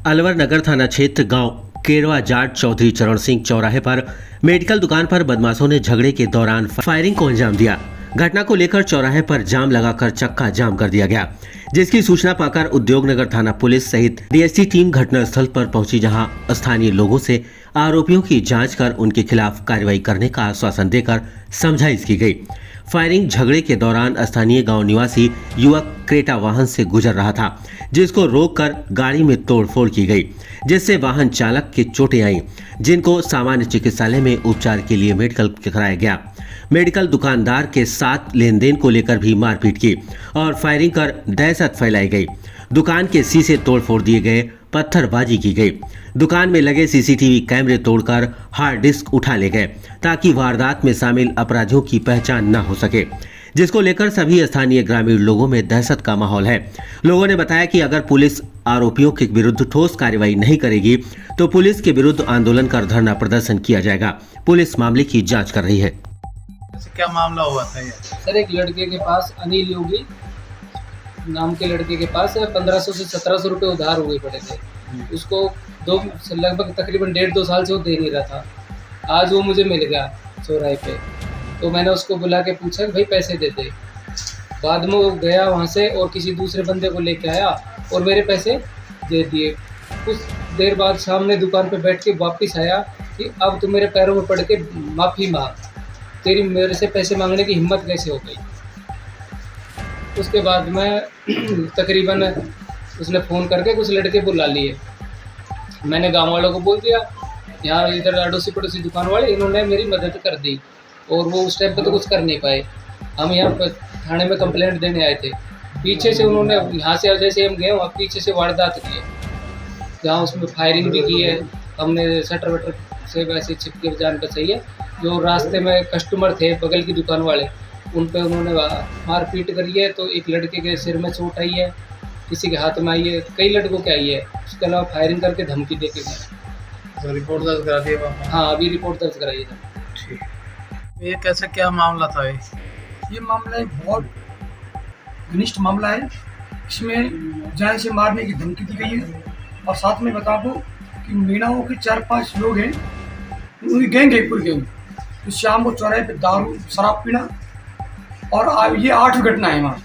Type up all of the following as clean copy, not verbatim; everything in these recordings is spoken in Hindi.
अलवर नगर थाना क्षेत्र गांव केरवा जाट चौधरी चरण सिंह चौराहे पर मेडिकल दुकान पर बदमाशों ने झगड़े के दौरान फायरिंग को अंजाम दिया। घटना को लेकर चौराहे पर जाम लगाकर चक्का जाम कर दिया गया, जिसकी सूचना पाकर उद्योगनगर थाना पुलिस सहित डीएसटी टीम घटनास्थल पर पहुंची, जहां स्थानीय लोगों से आरोपियों की जांच कर उनके खिलाफ कार्रवाई करने का आश्वासन देकर समझाइश की गई। फायरिंग झगड़े के दौरान स्थानीय गांव निवासी युवक क्रेटा वाहन से गुजर रहा था, जिसको रोककर गाड़ी में तोड़फोड़ की गई, जिससे वाहन चालक की चोटें आईं, जिनको सामान्य चिकित्सालय में उपचार के लिए मेडिकल कराया गया। मेडिकल दुकानदार के साथ लेन देन को लेकर भी मारपीट की और फायरिंग कर दहशत फैलाई गई। दुकान के शीशे तोड़फोड़ दिए गए, पत्थरबाजी की गई। दुकान में लगे सीसीटीवी कैमरे तोड़कर हार्ड डिस्क उठा ले गए, ताकि वारदात में शामिल अपराधियों की पहचान न हो सके, जिसको लेकर सभी स्थानीय ग्रामीण लोगों में दहशत का माहौल है। लोगों ने बताया कि अगर पुलिस आरोपियों के विरुद्ध ठोस कार्रवाई नहीं करेगी तो पुलिस के विरुद्ध आंदोलन कर धरना प्रदर्शन किया जाएगा। पुलिस मामले की जांच कर रही है। क्या मामला हुआ था ये? सर, एक लड़के के पास अनिल योगी नाम के लड़के के पास 1500 से 1700 रुपये उधार हुए पड़े थे। उसको लगभग तकरीबन 1.5-2 साल से वो दे नहीं रहा था। आज वो मुझे मिल गया चौराहे पे, तो मैंने उसको बुला के पूछा कि भाई पैसे दे दे। बाद में वो गया वहाँ से और किसी दूसरे बंदे को लेके आया और मेरे पैसे दे दिए। कुछ देर बाद सामने दुकान पे बैठ के वापस आया कि अब तो मेरे पैरों में पड़ के माफ़ी मांग, तेरी मेरे से पैसे मांगने की हिम्मत कैसे हो गई। उसके बाद मैं तकरीबन उसने फ़ोन करके कुछ लड़के बुला लिए। मैंने गांव वालों को बोल दिया, यहाँ इधर अड़ोसी पड़ोसी दुकान वाले इन्होंने मेरी मदद कर दी और वो उस टाइम पे तो कुछ कर नहीं पाए। हम यहाँ पर थाने में कंप्लेंट देने आए थे। पीछे से उन्होंने यहाँ से जैसे हम गए वहाँ पीछे से वारदात की है, जहाँ उसमें फायरिंग भी की है। हमने शटर वटर से वैसे छिप के जान बचाई है। जो रास्ते में कस्टमर थे बगल की दुकान वाले, उन पे उन्होंने मारपीट करी है। तो एक लड़के के सिर में चोट आई है, किसी के हाथ में आई है, कई लड़कों के आई है। उसके अलावा फायरिंग करके धमकी दे के गए। तो रिपोर्ट दर्ज करा दी है? हाँ, अभी रिपोर्ट दर्ज कराई है। ठीक। ये कैसे क्या मामला था ये मामला एक बहुत घनिष्ठ मामला है। इसमें जान से मारने की धमकी दी गई है और साथ में बता दो कि मीणाओं के 4-5 लोग हैं, उनकी गैंग है पूरी गैंग। तो शाम को चौराहे पे दारू शराब पीना और ये 8 घटना है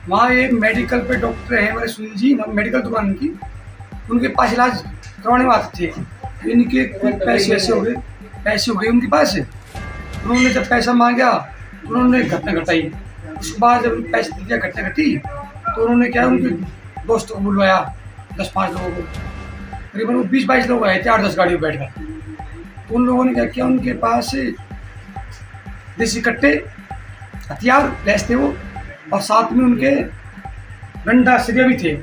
वहाँ एक मेडिकल पे डॉक्टर है हमारे सुनील जी, मेडिकल दुकान की, उनके पास इलाज करवाने आते थे। इनके पैसे ऐसे हो गए उनके पास। उन्होंने जब पैसा मांगा तो उन्होंने घटना घटाई। उसके बाद जब पैसे दिया घटना घटी तो उन्होंने क्या उनके दोस्तों को बुलवाया, 10-5 लोगों को, करीबन वो 20-22 लोग आए थे 8-10 गाड़ी में बैठ कर। तो उन लोगों ने क्या किया, उनके पास देसी कट्टे हथियार लैस थे वो, और साथ में उनके डंडा सिरिया भी थे।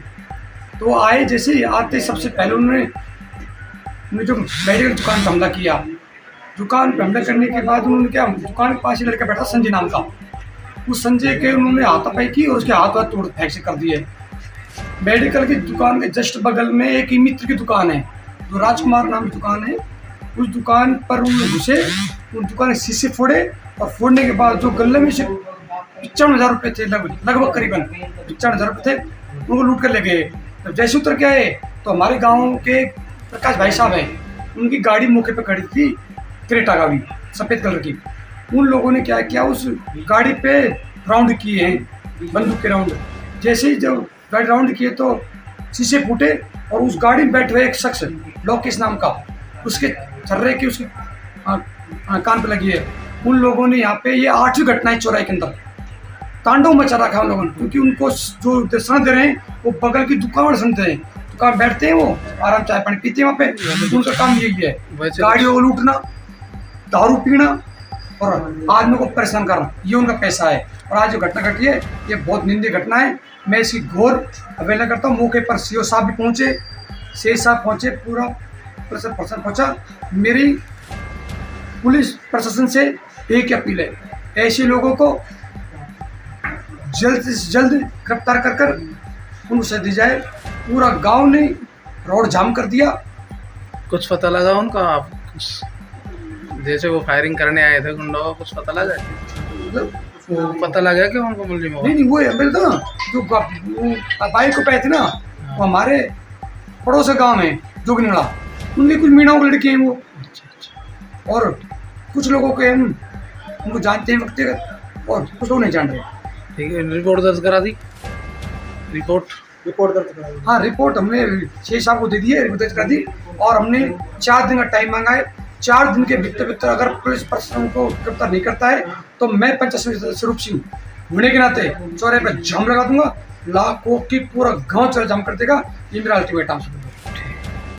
तो आए, जैसे ही आते सबसे पहले उन्होंने जो मेडिकल दुकान पर हमला किया। दुकान पर हमला करने के बाद उन्होंने क्या, दुकान के पास ही लड़का बैठा संजय नाम का, उस संजय के उन्होंने हाथापाई की और उसके हाथ तोड़ फेंक से कर दिए। मेडिकल की दुकान के जस्ट बगल में एक ही मित्र की दुकान है, जो राजकुमार नाम की दुकान है। उस दुकान पर उन्होंने घुसे, उस दुकान के शीशे फोड़े और फोड़ने के बाद जो गले में से 95,000 रुपये थे, लगभग करीबन 95,000 रुपये थे, उनको लूट कर ले गए। तो जैसे उतर के आए तो हमारे गांव के प्रकाश भाई साहब हैं, उनकी गाड़ी मौके पर खड़ी थी, क्रेटा गाड़ी सफ़ेद कलर की। उन लोगों ने क्या किया, उस गाड़ी पे राउंड किए हैं, बंदूक के राउंड। जैसे ही जब गाड़ी राउंड किए तो शीशे फूटे और उस गाड़ी में बैठे हुए एक शख्स लोकेश नाम का, उसके छर्रे की उसके कान पे लगी है। उन लोगों ने यहाँ पे ये 8वीं घटना है चौराहे के अंदर, तांडव मचा रखा है उन लोगों ने, क्योंकि उनको जो दर्शन दे रहे हैं वो बगल की दुकान वाले सुनते हैं। दुकान बैठते हैं, वो आराम चाय पानी पीते हैं वहाँ पे, उनका काम यही है, गाड़ियों को लूटना, दारू पीना और आदमी को परेशान करना, ये उनका पैसा है। और आज जो घटना घटी है ये बहुत निंदनीय घटना है। मैं इसकी घोर अवहेलना करता हूँ। मौके पर सीओ साहब भी पहुँचे, शेख साहब पहुँचे, पूरा प्रशासन पहुँचा। मेरी पुलिस प्रशासन से एक अपील है, ऐसे लोगों को जल्द से जल्द गिरफ्तार कर उनको सजा दी जाए। पूरा गांव ने रोड जाम कर दिया। कुछ पता लगा उनका? आप जैसे वो फायरिंग करने आए थे गुंडों का कुछ पता लगा? वो पता लगा कि उनको मुलजिम? नहीं, वो है तो जो बाइक को पे थे ना, वो हमारे पड़ोस गांव है जोगनिड़ा, उनके कुछ मीणाओं के लड़के हैं वो, और कुछ लोगों के हम उनको जानते हैं व्यक्तिगत और कुछ लोग नहीं जान रहे। ठीक है, रिपोर्ट दर्ज करा दी, रिपोर्ट हाँ, रिपोर्ट हमने 6 साहब को दे दी है, रिपोर्ट दर्ज करा दी, और हमने 4 दिन का टाइम मांगा है। 4 दिन के भीतर अगर पुलिस प्रशासन को गिरफ्तार नहीं करता है तो मैं पंचायत समिति स्वरूप सिंह होने के नाते चौराहे पर जाम लगा दूंगा, लाखों की पूरा गांव चौराहा जाम कर देगा। ये मेरा अल्टीमेटम है।